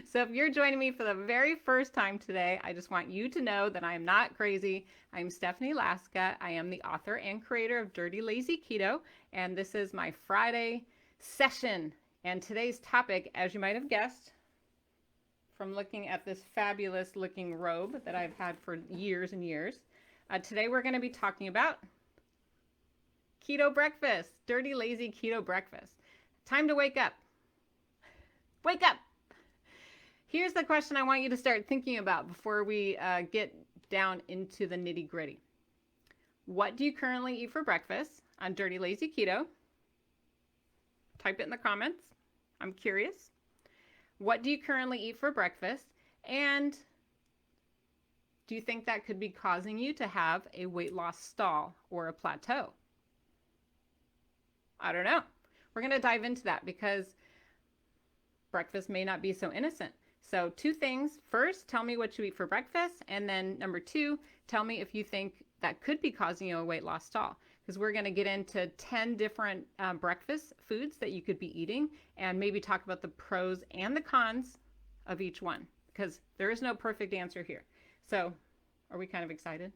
So if you're joining me for the very first time today, I just want you to know that I am not crazy. I'm Stephanie Laska. I am the author and creator of Dirty Lazy Keto, and this is my Friday session. And today's topic, as you might have guessed from looking at this fabulous looking robe that I've had for years and years, today we're going to be talking about keto breakfast, dirty lazy keto breakfast. Time to wake up. Wake up. Here's the question I want you to start thinking about before we get down into the nitty gritty. What do you currently eat for breakfast on Dirty Lazy Keto? Type it in the comments. I'm curious. What do you currently eat for breakfast? And do you think that could be causing you to have a weight loss stall or a plateau? I don't know. We're going to dive into that because breakfast may not be so innocent. So 2 things. First, tell me what you eat for breakfast. And then number 2, tell me if you think that could be causing you a weight loss stall. Because we're going to get into 10 different breakfast foods that you could be eating and maybe talk about the pros and the cons of each one. Because there is no perfect answer here. So are we kind of excited?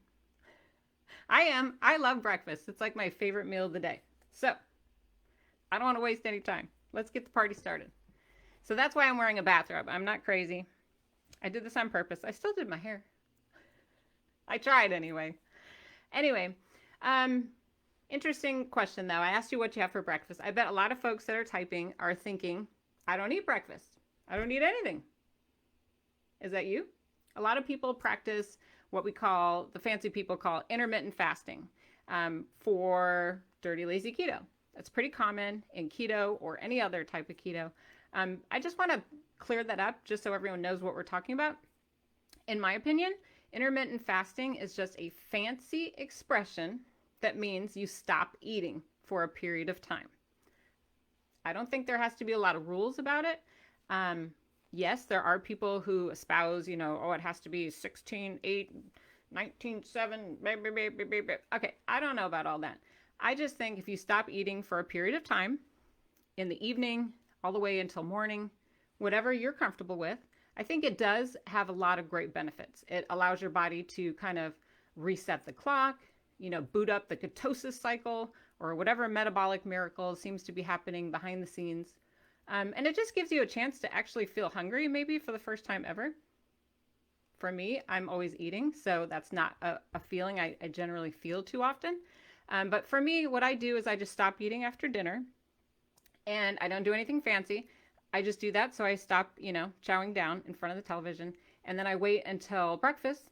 I am. I love breakfast. It's like my favorite meal of the day. So I don't want to waste any time. Let's get the party started. So that's why I'm wearing a bathrobe. I'm not crazy. I did this on purpose. I still did my hair. I tried anyway. Anyway, interesting question though. I asked you what you have for breakfast. I bet a lot of folks that are typing are thinking, I don't eat breakfast. I don't eat anything. Is that you? A lot of people practice what the fancy people call intermittent fasting for dirty lazy keto. That's pretty common in keto or any other type of keto. I just want to clear that up just so everyone knows what we're talking about. In my opinion, intermittent fasting is just a fancy expression that means you stop eating for a period of time. I don't think there has to be a lot of rules about it. Yes, there are people who espouse, it has to be 16, 8, 19, 7, okay, I don't know about all that. I just think if you stop eating for a period of time, in the evening, all the way until morning, whatever you're comfortable with, I think it does have a lot of great benefits. It allows your body to kind of reset the clock, boot up the ketosis cycle or whatever metabolic miracle seems to be happening behind the scenes. And it just gives you a chance to actually feel hungry maybe for the first time ever. For me, I'm always eating, so that's not a feeling I generally feel too often. But for me, what I do is I just stop eating after dinner. And I don't do anything fancy. I just do that so I stop, chowing down in front of the television. And then I wait until breakfast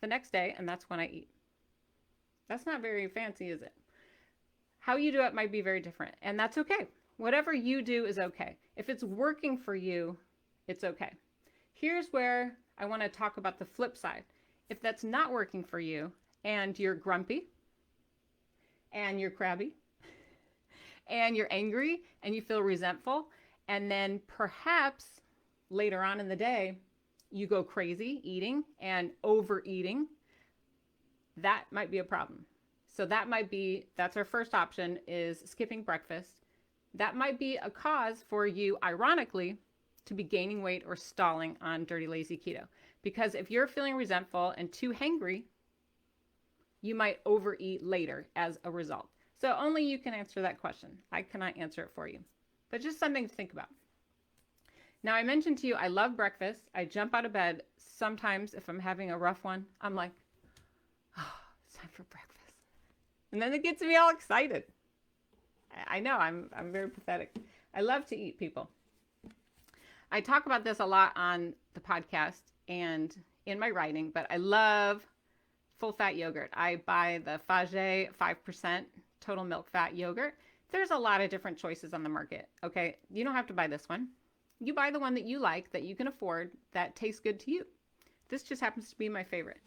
the next day, and that's when I eat. That's not very fancy, is it? How you do it might be very different, and that's okay. Whatever you do is okay. If it's working for you, it's okay. Here's where I want to talk about the flip side. If that's not working for you, and you're grumpy, and you're crabby, and you're angry and you feel resentful, and then perhaps later on in the day you go crazy eating and overeating, that might be a problem. So that's our first option, is skipping breakfast. That might be a cause for you, ironically, to be gaining weight or stalling on dirty lazy keto. Because if you're feeling resentful and too hangry, you might overeat later as a result. So only you can answer that question. I cannot answer it for you, but just something to think about. Now, I mentioned to you, I love breakfast. I jump out of bed. Sometimes if I'm having a rough one, I'm like, oh, it's time for breakfast. And then it gets me all excited. I know I'm very pathetic. I love to eat, people. I talk about this a lot on the podcast and in my writing, but I love full fat yogurt. I buy the Fage 5% total milk fat yogurt. There's a lot of different choices on the market. Okay. You don't have to buy this one. You buy the one that you like, that you can afford, that tastes good to you. This just happens to be my favorite.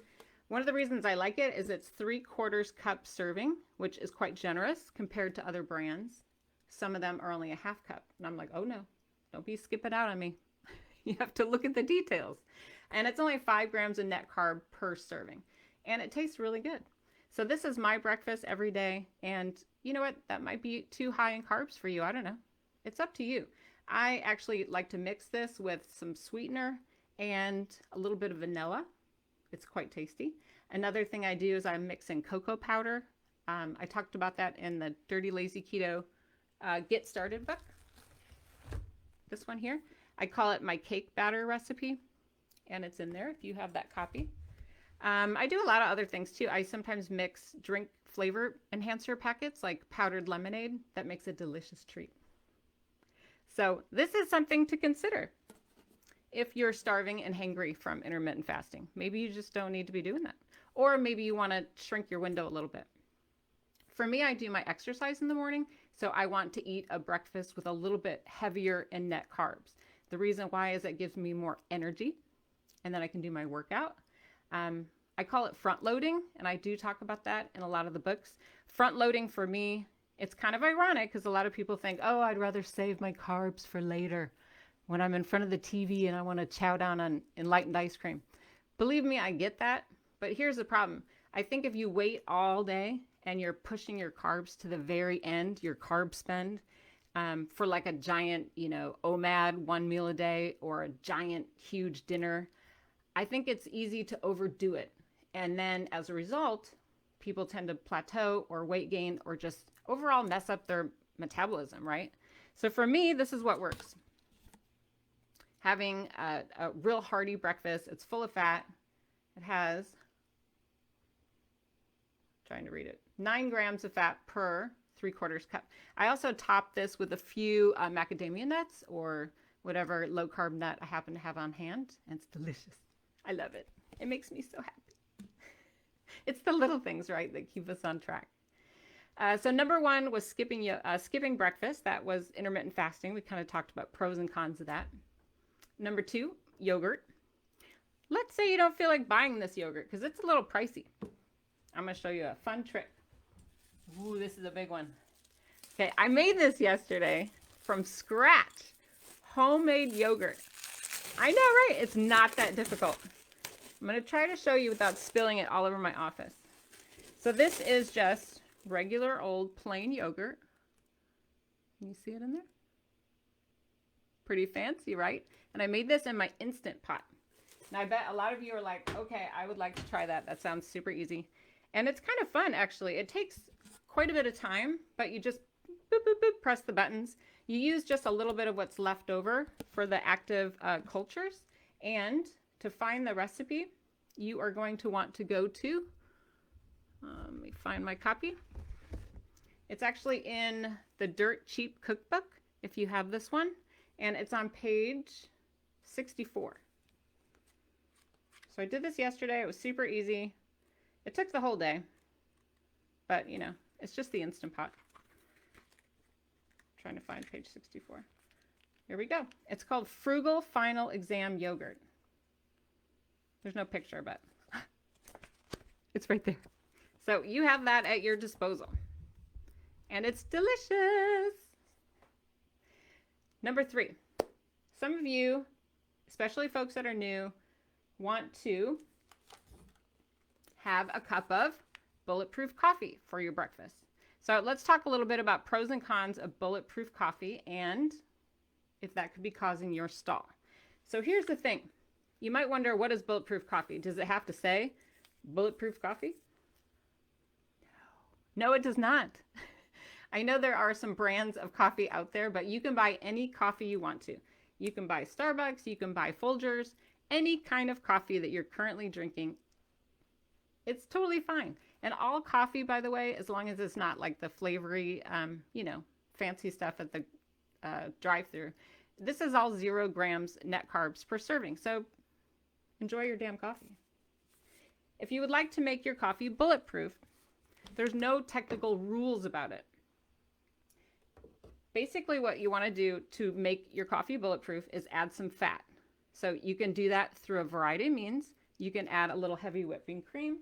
One of the reasons I like it is it's 3/4 cup serving, which is quite generous compared to other brands. Some of them are only a half cup. And I'm like, oh no, don't be skipping out on me. You have to look at the details. And it's only 5 grams of net carb per serving. And it tastes really good. So this is my breakfast every day. And you know what? That might be too high in carbs for you. I don't know. It's up to you. I actually like to mix this with some sweetener and a little bit of vanilla. It's quite tasty. Another thing I do is I mix in cocoa powder. I talked about that in the Dirty Lazy Keto Get Started book. This one here. I call it my cake batter recipe, and it's in there if you have that copy. I do a lot of other things too. I sometimes mix drink flavor enhancer packets like powdered lemonade. That makes a delicious treat. So this is something to consider if you're starving and hangry from intermittent fasting. Maybe you just don't need to be doing that. Or maybe you want to shrink your window a little bit. For me, I do my exercise in the morning, so I want to eat a breakfast with a little bit heavier in net carbs. The reason why is it gives me more energy, and then I can do my workout. I call it front loading, and I do talk about that in a lot of the books. Front loading for me, it's kind of ironic because a lot of people think, oh, I'd rather save my carbs for later when I'm in front of the TV and I want to chow down on enlightened ice cream. Believe me, I get that. But here's the problem. I think if you wait all day and you're pushing your carbs to the very end, your carb spend, for like a giant, OMAD, 1 meal a day, or a giant, huge dinner, I think it's easy to overdo it. And then as a result, people tend to plateau or weight gain or just overall mess up their metabolism, right? So for me, this is what works. Having a real hearty breakfast. It's full of fat. It has, trying to read it, 9 grams of fat per 3/4 cup. I also top this with a few macadamia nuts or whatever low carb nut I happen to have on hand. And it's delicious. I love it. It makes me so happy. It's the little things, right, that keep us on track. So number 1 was skipping breakfast. That was intermittent fasting. We kind of talked about pros and cons of that. Number 2, yogurt. Let's say you don't feel like buying this yogurt because it's a little pricey. I'm going to show you a fun trick. Ooh, this is a big one. Okay, I made this yesterday from scratch. Homemade yogurt. I know, right? It's not that difficult. I'm going to try to show you without spilling it all over my office. So this is just regular old plain yogurt. Can you see it in there? Pretty fancy, right? And I made this in my Instant Pot. Now I bet a lot of you are like, okay, I would like to try that. That sounds super easy. And it's kind of fun, actually. It takes quite a bit of time, but you just boop, boop, boop, press the buttons. You use just a little bit of what's left over for the active cultures. And to find the recipe, you are going to want to go to, let me find my copy. It's actually in the Dirt Cheap Cookbook, if you have this one, and it's on page 64. So I did this yesterday. It was super easy. It took the whole day, but it's just the Instant Pot. Trying to find page 64. Here we go. It's called Frugal Final Exam Yogurt. There's no picture, but it's right there. So you have that at your disposal. And it's delicious. Number 3. Some of you, especially folks that are new, want to have a cup of Bulletproof coffee for your breakfast. So let's talk a little bit about pros and cons of Bulletproof coffee and if that could be causing your stall. So here's the thing. You might wonder, what is Bulletproof coffee? Does it have to say Bulletproof coffee? No, it does not. I know there are some brands of coffee out there, but you can buy any coffee you want to. You can buy Starbucks, you can buy Folgers, any kind of coffee that you're currently drinking. It's totally fine. And all coffee, by the way, as long as it's not like the flavory, fancy stuff at the drive-thru, this is all 0 grams net carbs per serving. So enjoy your damn coffee. If you would like to make your coffee bulletproof, there's no technical rules about it. Basically, what you want to do to make your coffee bulletproof is add some fat. So you can do that through a variety of means. You can add a little heavy whipping cream.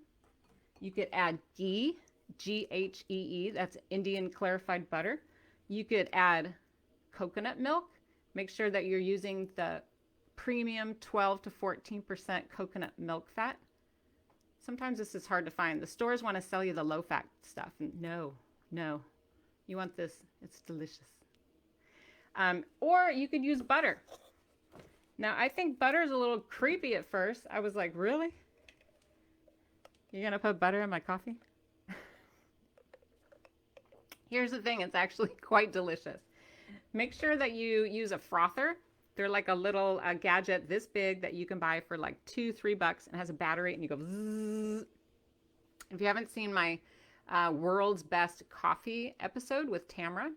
You could add ghee, Ghee, that's Indian clarified butter. You could add coconut milk. Make sure that you're using the premium 12 to 14% coconut milk fat. Sometimes this is hard to find. The stores want to sell you the low fat stuff. No. You want this. It's delicious. Or you could use butter. Now, I think butter is a little creepy at first. I was like, really? You're going to put butter in my coffee? Here's the thing. It's actually quite delicious. Make sure that you use a frother. They're like a little gadget this big that you can buy for like $2-3 and has a battery, and you go zzz. If you haven't seen my World's Best Coffee episode with Tamara,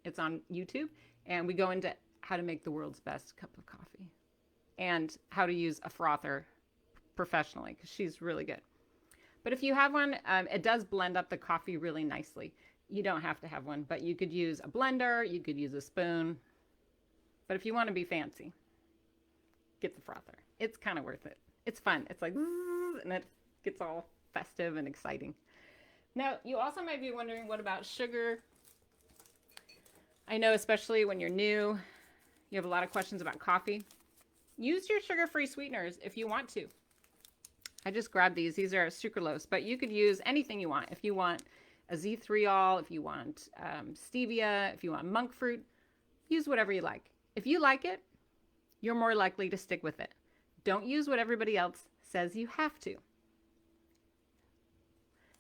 it's on YouTube, and we go into how to make the world's best cup of coffee and how to use a frother professionally, because she's really good. But if you have one, it does blend up the coffee really nicely. You don't have to have one, but you could use a blender, you could use a spoon. But if you want to be fancy, get the frother. It's kind of worth it. It's fun. It's like, and it gets all festive and exciting. Now, you also might be wondering, what about sugar? I know, especially when you're new, you have a lot of questions about coffee. Use your sugar-free sweeteners if you want to. I just grabbed these. These are sucralose, but you could use anything you want. If you want a Z3-ol, if you want stevia, if you want monk fruit, use whatever you like. If you like it, you're more likely to stick with it. Don't use what everybody else says you have to.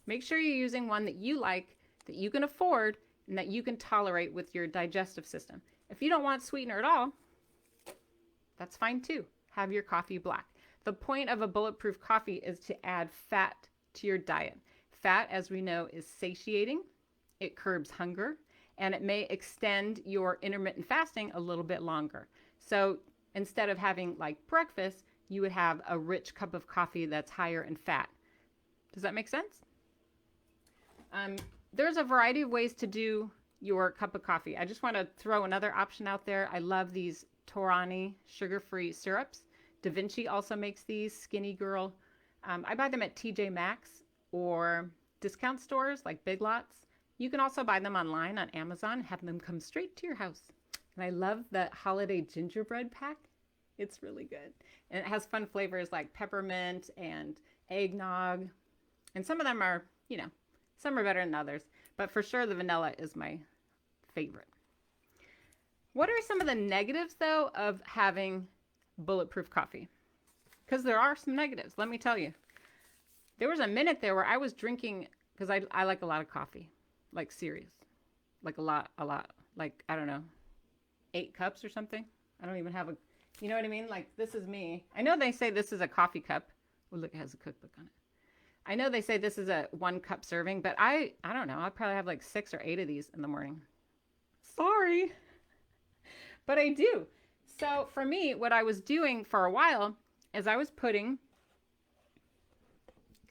Make sure you're using one that you like, that you can afford, and that you can tolerate with your digestive system. If you don't want sweetener at all, that's fine too. Have your coffee black. The point of a bulletproof coffee is to add fat to your diet. Fat, as we know, is satiating. It curbs hunger, and it may extend your intermittent fasting a little bit longer. So instead of having like breakfast, you would have a rich cup of coffee that's higher in fat. Does that make sense? There's a variety of ways to do your cup of coffee. I just want to throw another option out there. I love these Torani sugar-free syrups. Da Vinci also makes these, Skinny Girl. I buy them at TJ Maxx or discount stores like Big Lots. You can also buy them online on Amazon, have them come straight to your house. And I love the holiday gingerbread pack. It's really good. And it has fun flavors like peppermint and eggnog. And some of them are, some are better than others. But for sure, the vanilla is my favorite. What are some of the negatives, though, of having bulletproof coffee? Because there are some negatives, let me tell you. There was a minute there where I was drinking, because I like a lot of coffee. Like serious, like a lot, like, I don't know, 8 cups or something. I don't even have you know what I mean? Like, this is me. I know they say this is a coffee cup. Oh, look, it has a cookbook on it. I know they say this is a 1 cup serving, but I don't know. I probably have like 6 or 8 of these in the morning. Sorry, but I do. So for me, what I was doing for a while is I was putting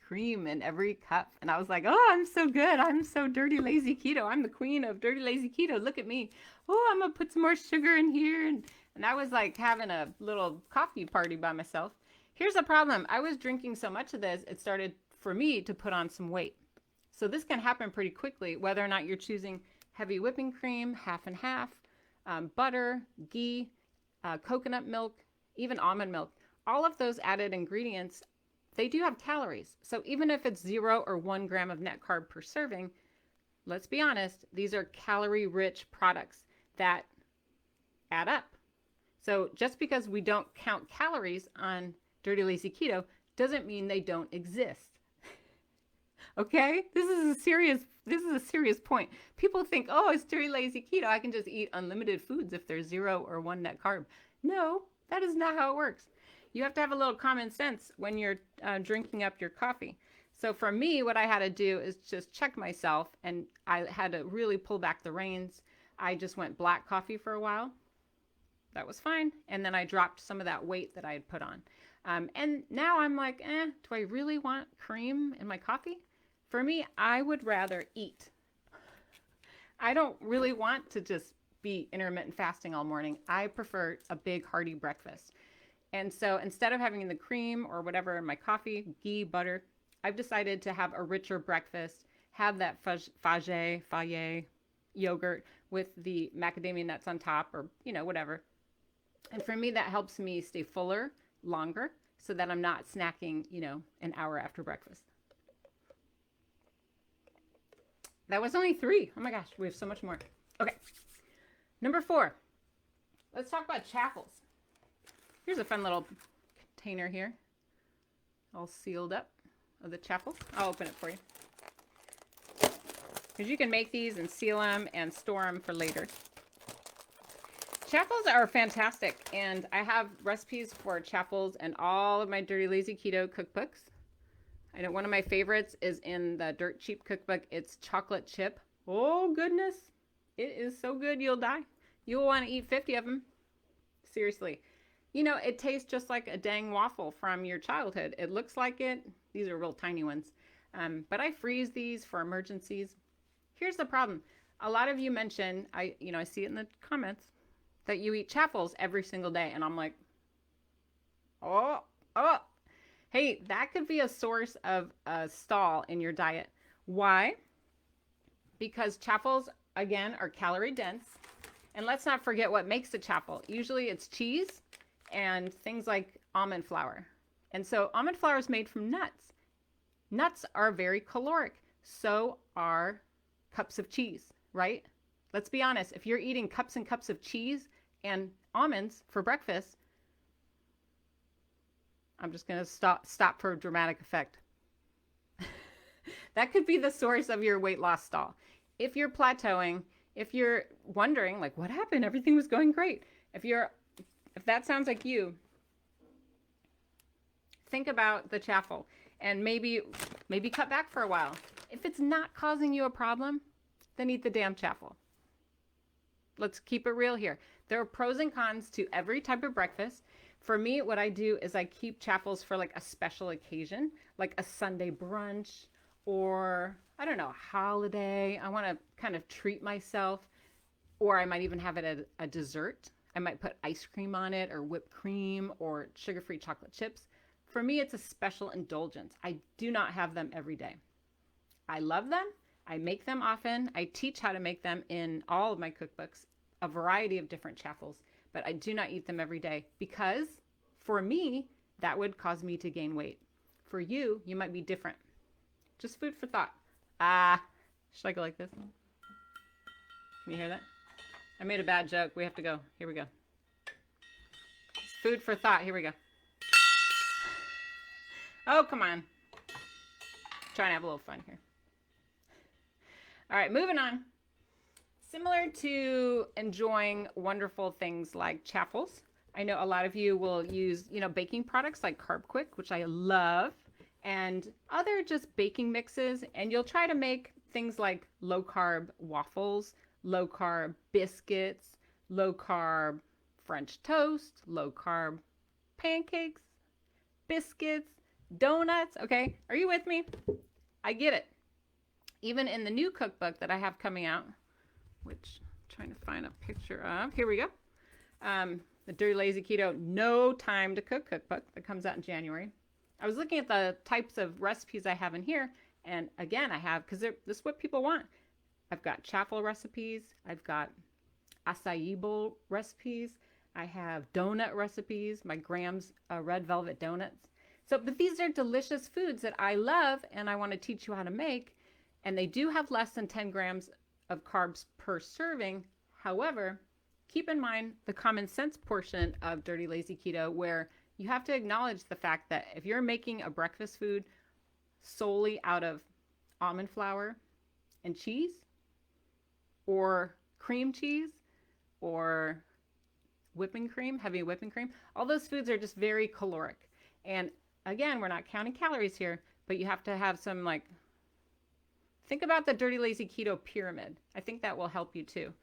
cream in every cup, and I was like, oh, I'm so good, I'm so dirty lazy keto, I'm the queen of dirty lazy keto, look at me. Oh, I'm gonna put some more sugar in here, and I was like having a little coffee party by myself. Here's the problem. I was drinking so much of this, it started for me to put on some weight. So this can happen pretty quickly, whether or not you're choosing heavy whipping cream, half and half, butter, ghee, coconut milk, even almond milk. All of those added ingredients, they do have calories. So even if it's 0 or 1 gram of net carb per serving, let's be honest, these are calorie-rich products that add up. So just because we don't count calories on Dirty Lazy Keto doesn't mean they don't exist. Okay? This is a serious point. People think, oh, it's Dirty Lazy Keto, I can just eat unlimited foods if there's 0 or 1 net carb. No, that is not how it works. You have to have a little common sense when you're drinking up your coffee. So for me, what I had to do is just check myself, and I had to really pull back the reins. I just went black coffee for a while. That was fine. And then I dropped some of that weight that I had put on. And now I'm like, do I really want cream in my coffee? For me, I would rather eat. I don't really want to just be intermittent fasting all morning. I prefer a big hearty breakfast. And so instead of having the cream or whatever in my coffee, ghee, butter, I've decided to have a richer breakfast, have that fage yogurt with the macadamia nuts on top, or, whatever. And for me, that helps me stay fuller longer so that I'm not snacking, an hour after breakfast. That was only 3. Oh my gosh, we have so much more. Okay. Number 4, Let's talk about chaffles. Here's a fun little container here, all sealed up of the chaffles. I'll open it for you. Because you can make these and seal them and store them for later. Chaffles are fantastic, and I have recipes for chaffles in all of my Dirty Lazy Keto cookbooks. I know one of my favorites is in the Dirt Cheap cookbook. It's chocolate chip. Oh, goodness. It is so good you'll die. You'll want to eat 50 of them. Seriously. You know, it tastes just like a dang waffle from your childhood. It looks like it. These are real tiny ones. But I freeze these for emergencies. Here's the problem. A lot of you mention, I see it in the comments, that you eat chaffles every single day. And I'm like, oh. Hey, that could be a source of a stall in your diet. Why? Because chaffles, again, are calorie dense. And let's not forget what makes a chaffle. Usually it's cheese and things like almond flour. And so almond flour is made from nuts. Nuts are very caloric. So are cups of cheese, right? Let's be honest. If you're eating cups and cups of cheese and almonds for breakfast, I'm just going to stop for dramatic effect. That could be the source of your weight loss stall. If you're plateauing, if you're wondering, like, what happened? Everything was going great. If that sounds like you, think about the chaffle and maybe cut back for a while. If it's not causing you a problem, then eat the damn chaffle. Let's keep it real here. There are pros and cons to every type of breakfast. For me, what I do is I keep chaffles for like a special occasion, like a Sunday brunch or, I don't know, a holiday. I want to kind of treat myself, or I might even have it at a dessert. I might put ice cream on it or whipped cream or sugar-free chocolate chips. For me, it's a special indulgence. I do not have them every day. I love them. I make them often. I teach how to make them in all of my cookbooks, a variety of different chaffles, but I do not eat them every day because for me, that would cause me to gain weight. For you, you might be different. Just food for thought. Should I go like this? Can you hear that? I made a bad joke. We have to go. Here we go. It's food for thought. Here we go. Oh, come on. Trying to have a little fun here. All right, moving on. Similar to enjoying wonderful things like chaffles, I know a lot of you will use, baking products like Carb Quick, which I love, and other just baking mixes, and you'll try to make things like low carb waffles, low carb biscuits, low carb French toast, low carb pancakes, biscuits, donuts. Okay, are you with me? I get it. Even in the new cookbook that I have coming out, which I'm trying to find a picture of. Here we go. The Dirty Lazy Keto No Time to Cook cookbook that comes out in January. I was looking at the types of recipes I have in here. And again, I have, because this is what people want. I've got chaffle recipes. I've got acai bowl recipes. I have donut recipes, my Graham's red velvet donuts. But these are delicious foods that I love and I want to teach you how to make. And they do have less than 10 grams of carbs per serving. However, keep in mind the common sense portion of Dirty Lazy Keto, where you have to acknowledge the fact that if you're making a breakfast food solely out of almond flour and cheese or cream cheese or whipping cream, heavy whipping cream, all those foods are just very caloric. And again, we're not counting calories here, but you have to have some think about the Dirty Lazy Keto pyramid. I think that will help you too.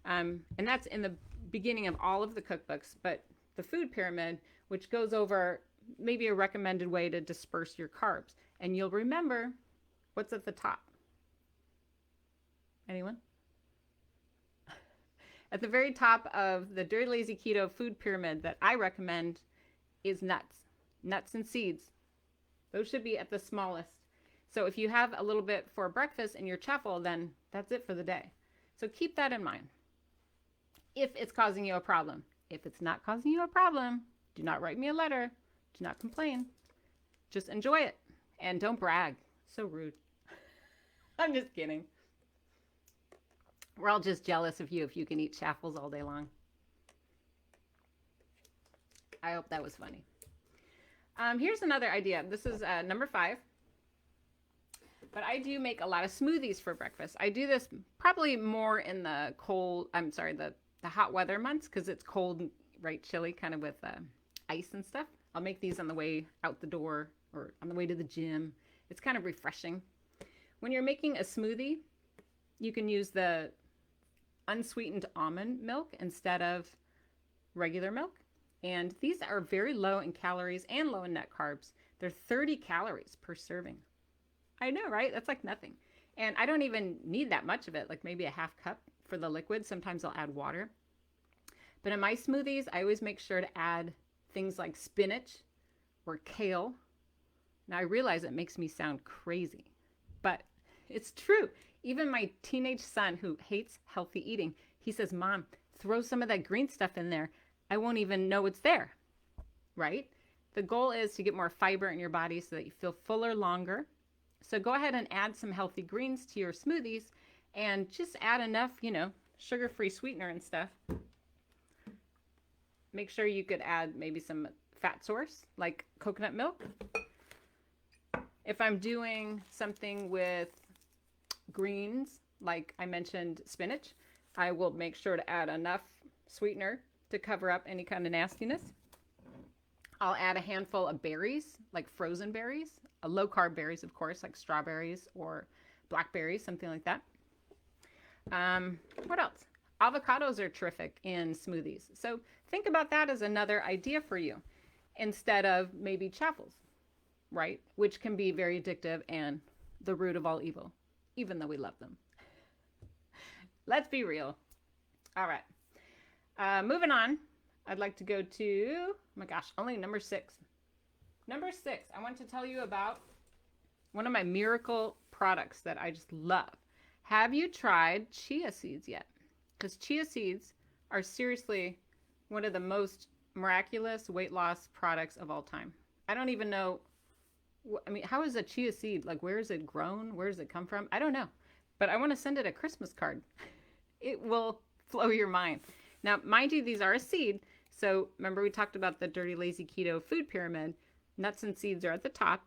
And that's in the beginning of all of the cookbooks, but the food pyramid, which goes over maybe a recommended way to disperse your carbs. And you'll remember what's at the top. Anyone? At the very top of the Dirty Lazy Keto food pyramid that I recommend is nuts and seeds. Those should be at the smallest. So if you have a little bit for breakfast in your chaffle, then that's it for the day. So keep that in mind. If it's causing you a problem. If it's not causing you a problem, do not write me a letter. Do not complain. Just enjoy it. And don't brag. So rude. I'm just kidding. We're all just jealous of you if you can eat chaffles all day long. I hope that was funny. Here's another idea. This is number 5. But I do make a lot of smoothies for breakfast. I do this probably more in the the hot weather months, because it's cold, right, chilly, kind of with ice and stuff. I'll make these on the way out the door or on the way to the gym. It's kind of refreshing. When you're making a smoothie, you can use the unsweetened almond milk instead of regular milk. And these are very low in calories and low in net carbs. They're 30 calories per serving. I know, right? That's like nothing. And I don't even need that much of it, like maybe a half cup for the liquid. Sometimes I'll add water. But in my smoothies, I always make sure to add things like spinach or kale. Now I realize it makes me sound crazy, but it's true. Even my teenage son, who hates healthy eating, he says, Mom, throw some of that green stuff in there. I won't even know it's there, right? The goal is to get more fiber in your body so that you feel fuller longer. So go ahead and add some healthy greens to your smoothies and just add enough, sugar-free sweetener and stuff. Make sure you could add maybe some fat source like coconut milk. If I'm doing something with greens, like I mentioned spinach, I will make sure to add enough sweetener to cover up any kind of nastiness. I'll add a handful of berries, like frozen berries, low carb berries, of course, like strawberries or blackberries, something like that. What else? Avocados are terrific in smoothies. So think about that as another idea for you instead of maybe chaffles, right? Which can be very addictive and the root of all evil, even though we love them. Let's be real. All right. Moving on. I'd like to go to, oh my gosh, only number 6. Number 6, I want to tell you about one of my miracle products that I just love. Have you tried chia seeds yet? Because chia seeds are seriously one of the most miraculous weight loss products of all time. I don't even know, how is a chia seed? Like, where is it grown? Where does it come from? I don't know. But I want to send it a Christmas card. It will blow your mind. Now, mind you, these are a seed. So remember we talked about the dirty, lazy keto food pyramid. Nuts and seeds are at the top.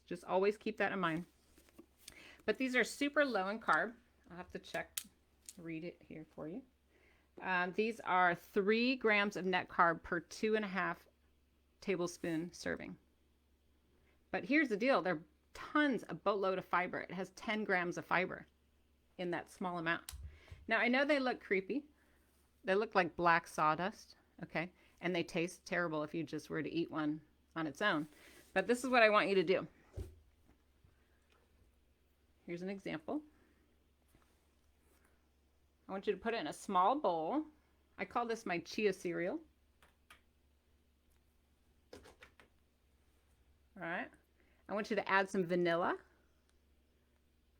Just always keep that in mind. But these are super low in carb. I'll have to read it here for you. These are 3 grams of net carb per 2.5 tablespoon serving. But here's the deal. They're tons, a boatload of fiber. It has 10 grams of fiber in that small amount. Now, I know they look creepy. They look like black sawdust, okay? And they taste terrible if you just were to eat one on its own. But this is what I want you to do. Here's an example. I want you to put it in a small bowl. I call this my Chia Cereal. All right. I want you to add some vanilla.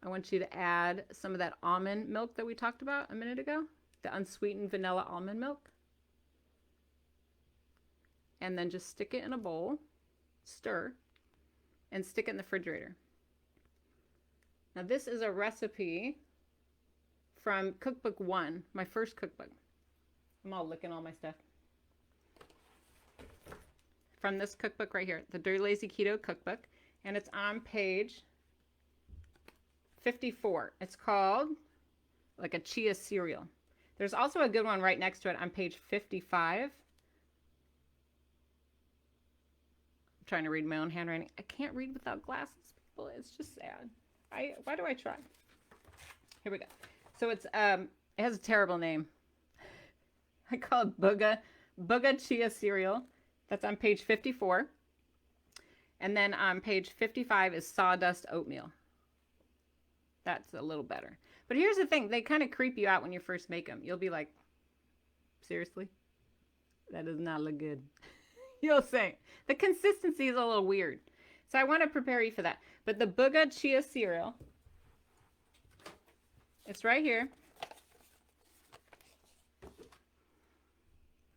I want you to add some of that almond milk that we talked about a minute ago, the unsweetened vanilla almond milk. And then just stick it in a bowl, stir, and stick it in the refrigerator. Now this is a recipe from Cookbook 1, my first cookbook. I'm all licking all my stuff. From this cookbook right here, the Dirty Lazy Keto Cookbook, and it's on page 54. It's called like a Chia Cereal. There's also a good one right next to it on page 55. I'm trying to read my own handwriting. I can't read without glasses, people. It's just sad. Why do I try? Here we go. So it's it has a terrible name. I call it Booga Chia Cereal. That's on page 54. And then on page 55 is sawdust oatmeal. That's a little better. But here's the thing. They kind of creep you out when you first make them. You'll be like, seriously? That does not look good. You'll say. The consistency is a little weird. So I want to prepare you for that. But the Booga Chia Cereal, it's right here.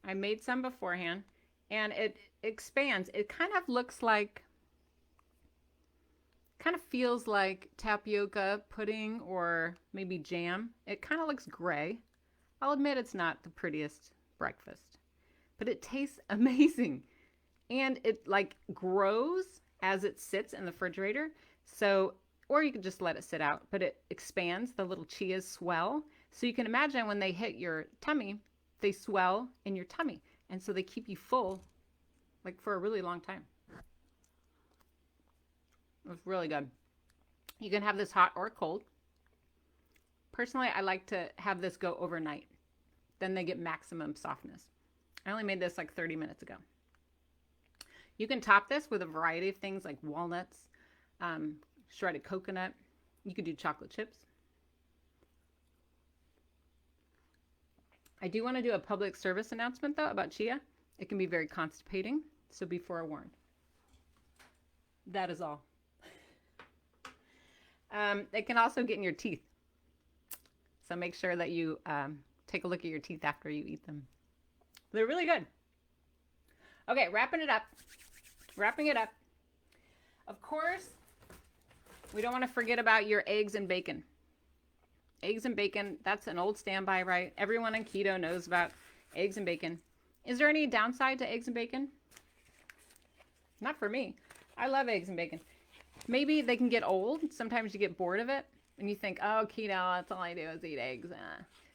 I made some beforehand. And it expands. It kind of looks like, kind of feels like tapioca pudding or maybe jam. It kind of looks gray. I'll admit it's not the prettiest breakfast. but it tastes amazing. And it like grows as it sits in the refrigerator. So, or you can just let it sit out, but it expands. The little chias swell. So you can imagine when they hit your tummy, they swell in your tummy. And so they keep you full like for a really long time. It was really good. You can have this hot or cold. Personally, I like to have this go overnight. Then they get maximum softness. I only made this like 30 minutes ago. You can top this with a variety of things like walnuts, shredded coconut. You could do chocolate chips. I do want to do a public service announcement though about chia. It can be very constipating, so be forewarned. That is all. It can also get in your teeth. So make sure that you take a look at your teeth after you eat them. They're really good. Okay, wrapping it up. Of course, we don't want to forget about your eggs and bacon. Eggs and bacon, that's an old standby, right? Everyone on keto knows about eggs and bacon. Is there any downside to eggs and bacon? Not for me. I love eggs and bacon. Maybe they can get old. Sometimes you get bored of it and you think, oh, keto, that's all I do is eat eggs.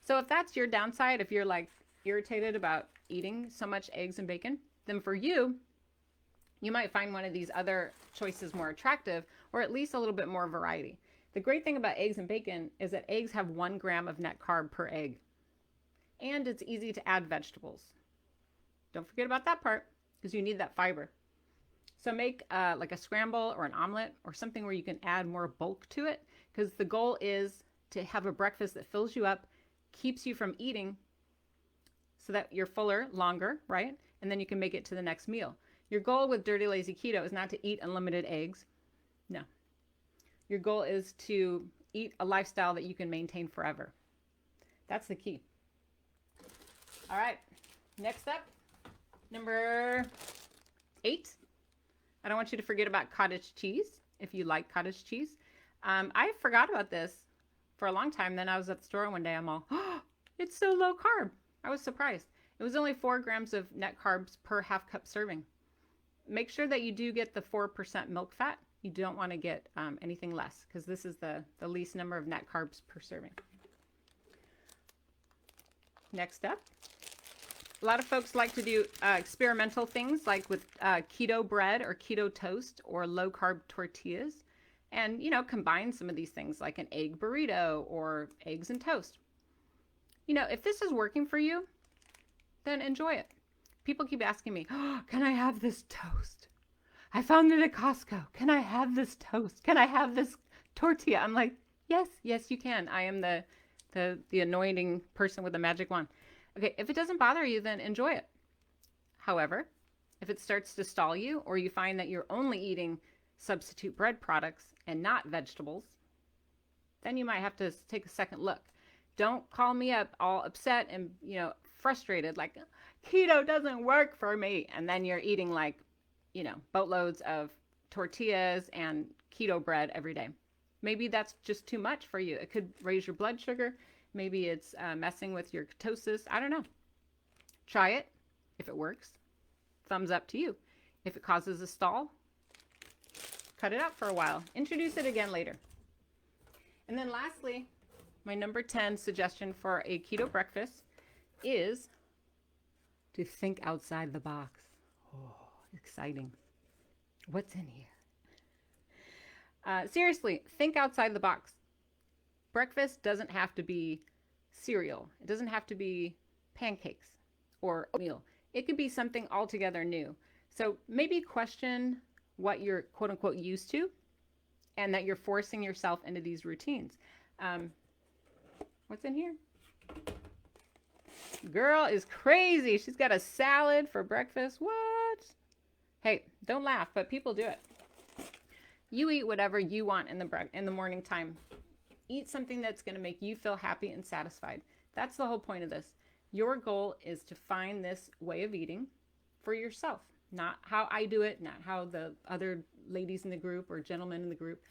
So if that's your downside, if you're like irritated about eating so much eggs and bacon, then for you, you might find one of these other choices more attractive, or at least a little bit more variety. The great thing about eggs and bacon is that eggs have 1 gram of net carb per egg. And it's easy to add vegetables. Don't forget about that part, because you need that fiber. So make like a scramble or an omelet or something where you can add more bulk to it, because the goal is to have a breakfast that fills you up, keeps you from eating so that you're fuller longer, right? And then you can make it to the next meal. Your goal with Dirty Lazy Keto is not to eat unlimited eggs. No. Your goal is to eat a lifestyle that you can maintain forever. That's the key. All right. Next up, number 8. I don't want you to forget about cottage cheese, if you like cottage cheese. I forgot about this for a long time. Then I was at the store one day. I'm all, oh, it's so low carb. I was surprised. It was only 4 grams of net carbs per half cup serving. Make sure that you do get the 4% milk fat. You don't want to get anything less, because this is the least number of net carbs per serving. Next up, a lot of folks like to do experimental things like with keto bread or keto toast or low carb tortillas, and combine some of these things like an egg burrito or eggs and toast. If this is working for you, then enjoy it. People keep asking me, oh, can I have this toast? I found it at Costco. Can I have this toast? Can I have this tortilla? I'm like, yes, you can. I am the anointing person with a magic wand. Okay, if it doesn't bother you, then enjoy it. However, if it starts to stall you, or you find that you're only eating substitute bread products and not vegetables, then you might have to take a second look. Don't call me up all upset and, frustrated, like keto doesn't work for me. And then you're eating like, boatloads of tortillas and keto bread every day. Maybe that's just too much for you. It could raise your blood sugar. Maybe it's messing with your ketosis. I don't know. Try it. If it works, thumbs up to you. If it causes a stall, cut it out for a while. Introduce it again later. And then lastly, my number 10 suggestion for a keto breakfast is to think outside the box. Oh, exciting. What's in here? Seriously, think outside the box. Breakfast doesn't have to be cereal. It doesn't have to be pancakes or oatmeal. It could be something altogether new. So maybe question what you're quote unquote used to, and that you're forcing yourself into these routines. What's in here? Girl is crazy. She's got a salad for breakfast. What? Hey, don't laugh, but people do it. You eat whatever you want in the morning time. Eat something that's going to make you feel happy and satisfied. That's the whole point of this. Your goal is to find this way of eating for yourself, not how I do it, not how the other ladies in the group or gentlemen in the group.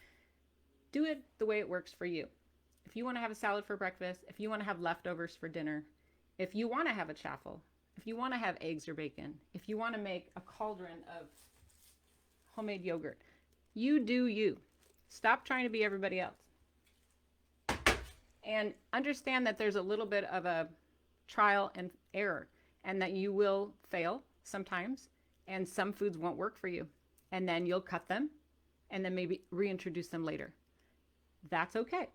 Do it the way it works for you. If you want to have a salad for breakfast, if you want to have leftovers for dinner, if you want to have a chaffle, if you want to have eggs or bacon, if you want to make a cauldron of homemade yogurt, you do you. Stop trying to be everybody else. And understand that there's a little bit of a trial and error, and that you will fail sometimes, and some foods won't work for you. And then you'll cut them and then maybe reintroduce them later. That's okay.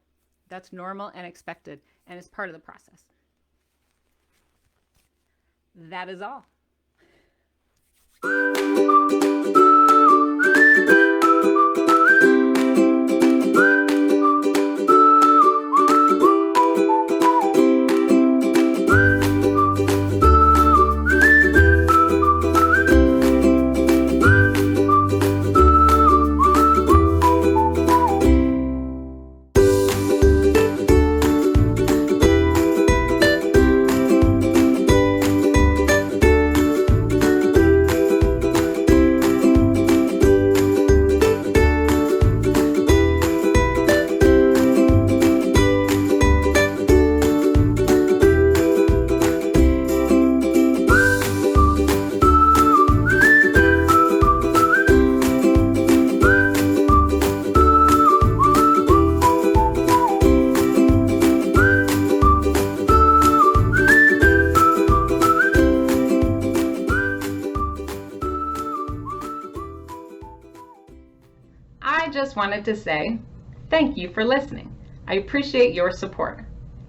That's normal and expected, and it's part of the process. That is all. I just wanted to say thank you for listening. I appreciate your support.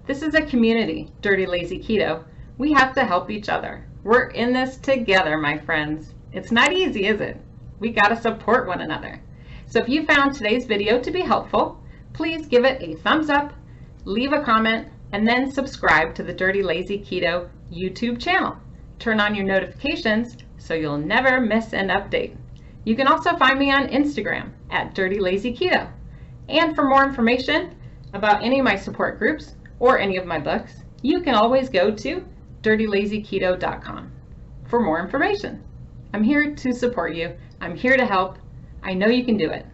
This is a community, Dirty Lazy Keto. We have to help each other. We're in this together, my friends. It's not easy, is it? We gotta support one another. So if you found today's video to be helpful, please give it a thumbs up, leave a comment, and then subscribe to the Dirty Lazy Keto YouTube channel. Turn on your notifications so you'll never miss an update. You can also find me on Instagram at Dirty Lazy Keto. And for more information about any of my support groups or any of my books, you can always go to dirtylazyketo.com for more information. I'm here to support you. I'm here to help. I know you can do it.